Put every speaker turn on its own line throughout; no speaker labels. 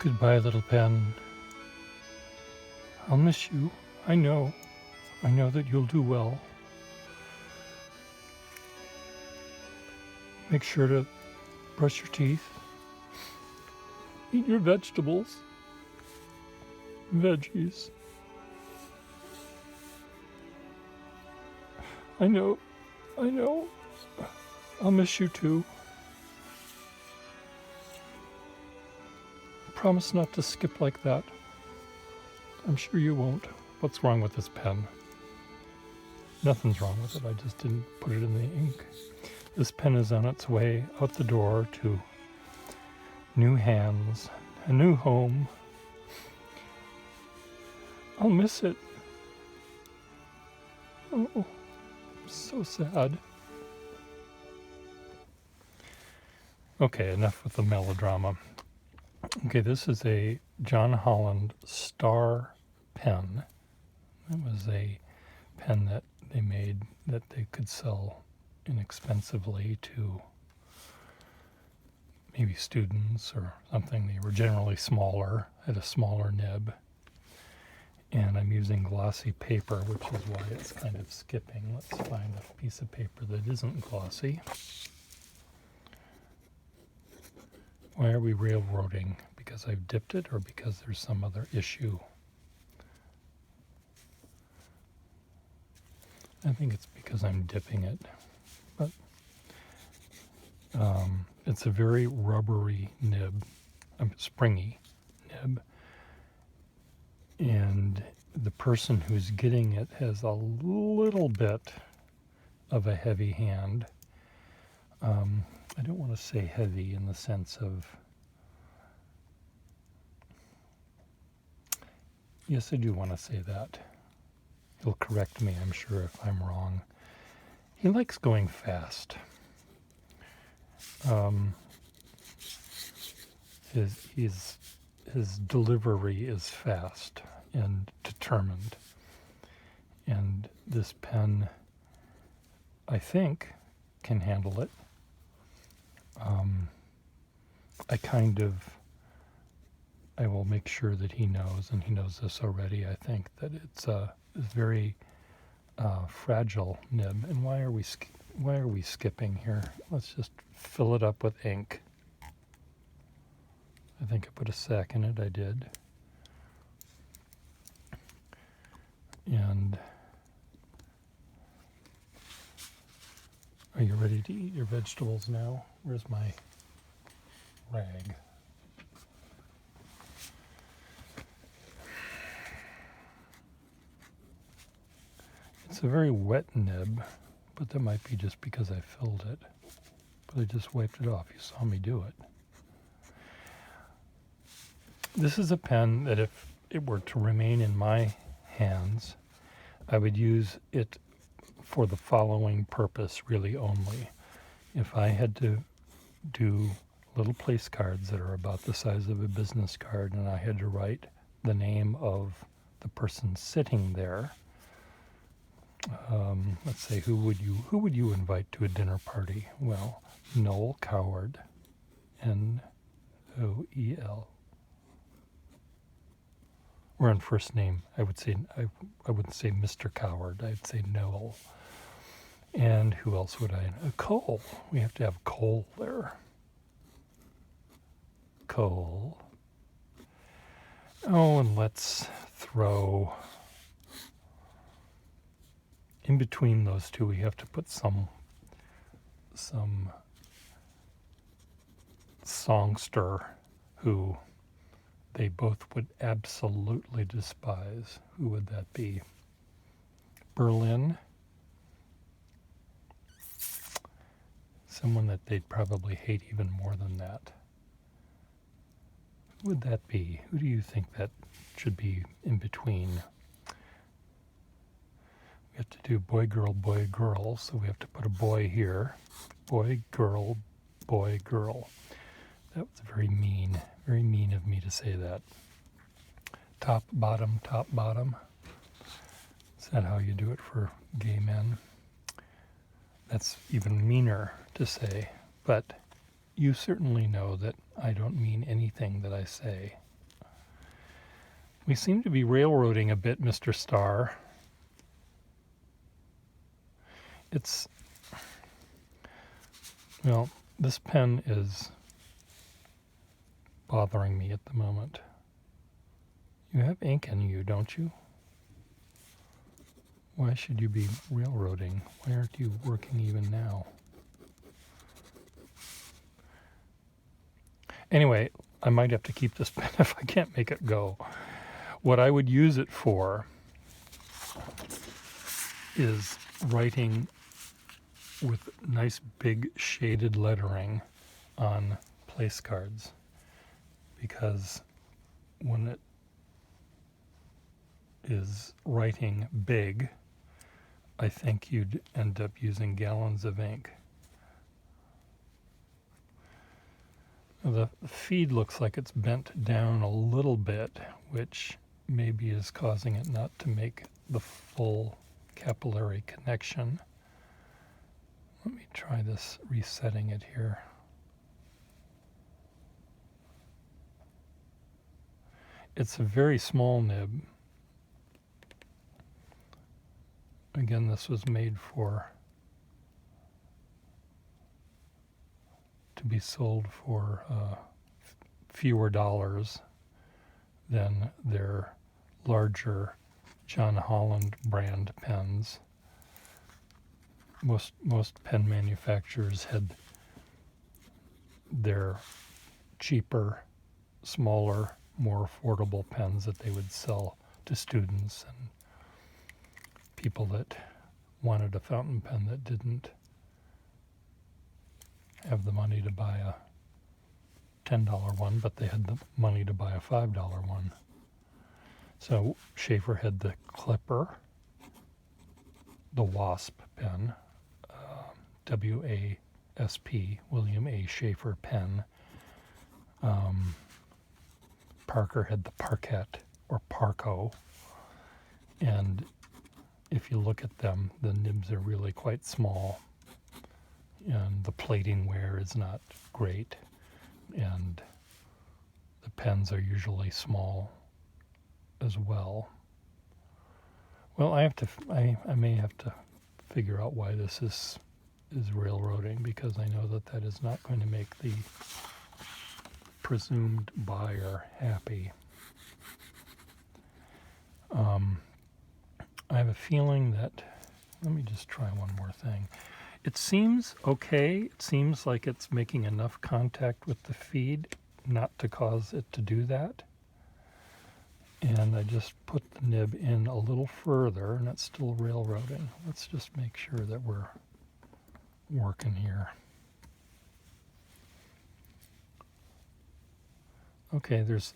Goodbye, little pen. I'll miss you. I know. I know that you'll do well. Make sure to brush your teeth. Eat your vegetables. Veggies. I know. I know. I'll miss you too. Promise not to skip like that. I'm sure you won't. What's wrong with this pen? Nothing's wrong with it. I just didn't put it in the ink. This pen is on its way out the door to new hands, a new home. I'll miss it. Oh, so sad. Okay, enough with the melodrama. Okay, this is a John Holland Star pen. It was a pen that they made that they could sell inexpensively to maybe students or something. They were generally smaller, had a smaller nib. And I'm using glossy paper, which is why it's kind of skipping. Let's find a piece of paper that isn't glossy. Why are we railroading? Because I've dipped it or because there's some other issue? I think it's because I'm dipping it. But it's a very rubbery nib, springy nib. And the person who's getting it has a little bit of a heavy hand. I don't want to say heavy in the sense of, yes, I do want to say that. He'll correct me, I'm sure, if I'm wrong. He likes going fast. His delivery is fast and determined. And this pen, I think, can handle it. I will make sure that he knows, and he knows this already, I think, that it's a very fragile nib. And why are we skipping here? Let's just fill it up with ink. I think I put a sack in it, I did. And are you ready to eat your vegetables now? Where's my rag? It's a very wet nib, but that might be just because I filled it. But I just wiped it off. You saw me do it. This is a pen that if it were to remain in my hands, I would use it for the following purpose really only. If I had to do little place cards that are about the size of a business card and I had to write the name of the person sitting there, let's say, who would you invite to a dinner party? Well, Noel Coward, Noel. Or on first name, I wouldn't say Mr. Coward, I'd say Noel. And who else would I? Cole. We have to have Cole there. Cole. Oh, and let's throw, in between those two, we have to put some songster who they both would absolutely despise. Who would that be? Berlin? Someone that they'd probably hate even more than that. Who would that be? Who do you think that should be in between? We have to do boy, girl, so we have to put a boy here. Boy, girl, boy, girl. That was very mean of me to say that. Top, bottom, top, bottom. Is that how you do it for gay men? That's even meaner to say, but you certainly know that I don't mean anything that I say. We seem to be railroading a bit, Mr. Starr. It's, well, this pen is bothering me at the moment. You have ink in you, don't you? Why should you be railroading? Why aren't you working even now? Anyway, I might have to keep this pen if I can't make it go. What I would use it for is writing with nice big shaded lettering on place cards, because when it is writing big, I think you'd end up using gallons of ink. The feed looks like it's bent down a little bit, which maybe is causing it not to make the full capillary connection. Let me try this, resetting it here. It's a very small nib. Again, this was made to be sold for fewer dollars than their larger John Holland brand pens. Most pen manufacturers had their cheaper, smaller, more affordable pens that they would sell to students and people that wanted a fountain pen that didn't have the money to buy a $10 one, but they had the money to buy a $5 one. So Sheaffer had the Clipper, the Wasp pen, W-A-S-P, William A. Sheaffer pen. Parker had the Parquet or Parco, and if you look at them, the nibs are really quite small, and the plating wear is not great, and the pens are usually small as well. Well, I may have to figure out why this is railroading, because I know that is not going to make the presumed buyer happy. I have a feeling that, let me just try one more thing. It seems okay. It seems like it's making enough contact with the feed not to cause it to do that. And I just put the nib in a little further, and it's still railroading. Let's just make sure that we're working here. Okay, there's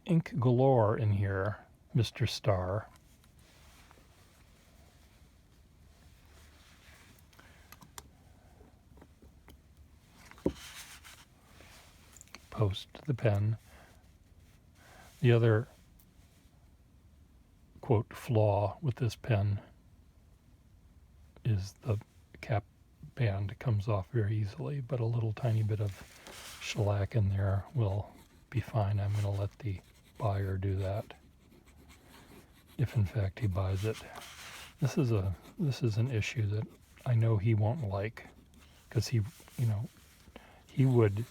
ink galore in here, Mr. Starr. Post the pen. The other, quote, flaw with this pen is the cap band comes off very easily, but a little tiny bit of shellac in there will be fine. I'm going to let the buyer do that, if in fact he buys it. This is an issue that I know he won't like, because he would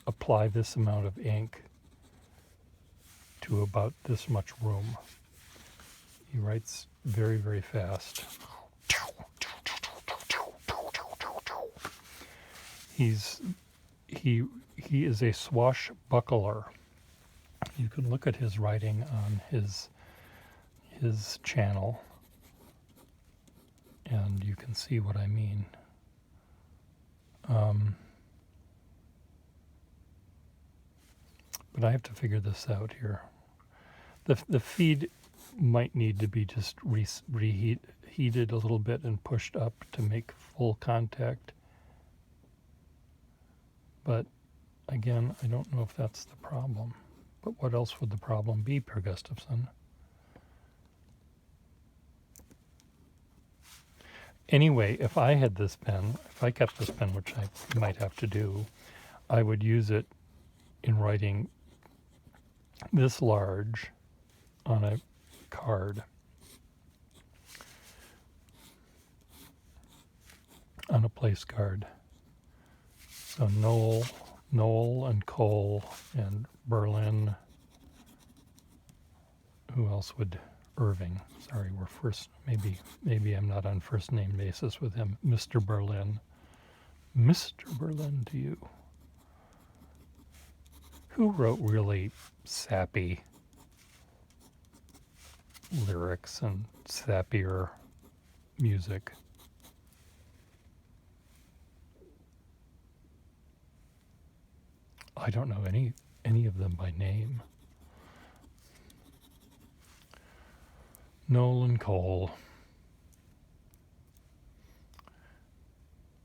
apply this amount of ink to about this much room. He writes very, very fast. He is a swashbuckler. You can look at his writing on his channel, and you can see what I mean. But I have to figure this out here. The feed might need to be just reheated a little bit and pushed up to make full contact. But again, I don't know if that's the problem. But what else would the problem be, Per Gustafson? Anyway, if I had this pen, if I kept this pen, which I might have to do, I would use it in writing this large on a card, on a place card. So Noel and Cole and Berlin. Who else would? Irving. Sorry, we're first. Maybe I'm not on first name basis with him. Mr. Berlin. Mr. Berlin to you. Who wrote really sappy lyrics and sappier music? I don't know any of them by name. Noel and Cole.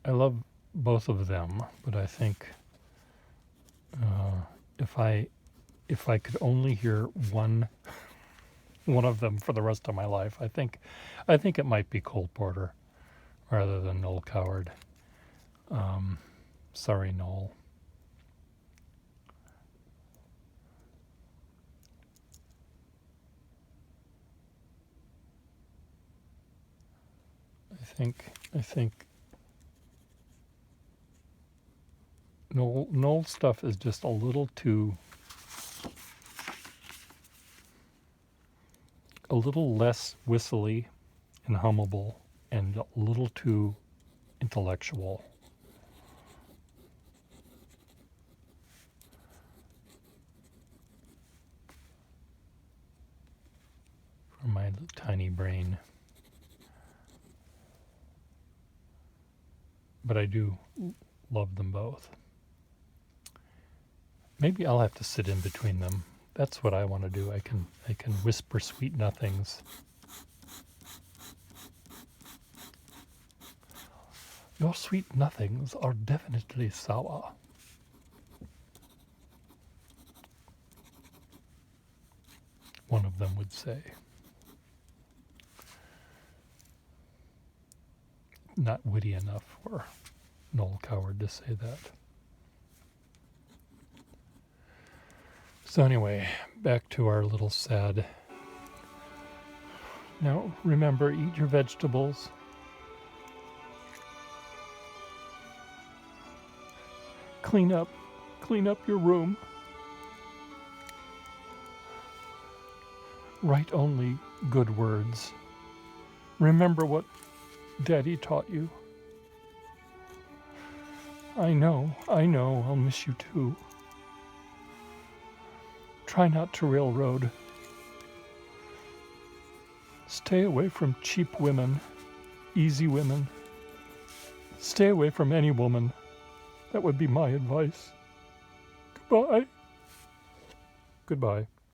I love both of them, but I think if I could only hear one of them for the rest of my life, I think it might be Cole Porter rather than Noel Coward. Sorry, Noel. I think Noel's stuff is just a little less whistly and hummable and a little too intellectual. For my tiny brain. But I do love them both. Maybe I'll have to sit in between them. That's what I want to do. I can whisper sweet nothings. Your sweet nothings are definitely sour. One of them would say. Not witty enough for Noel Coward to say that. So anyway, back to our little sad. Now remember, eat your vegetables. Clean up your room. Write only good words. Remember what Daddy taught you. I know, I'll miss you too. Try not to railroad. Stay away from cheap women, easy women. Stay away from any woman. That would be my advice. Goodbye. Goodbye.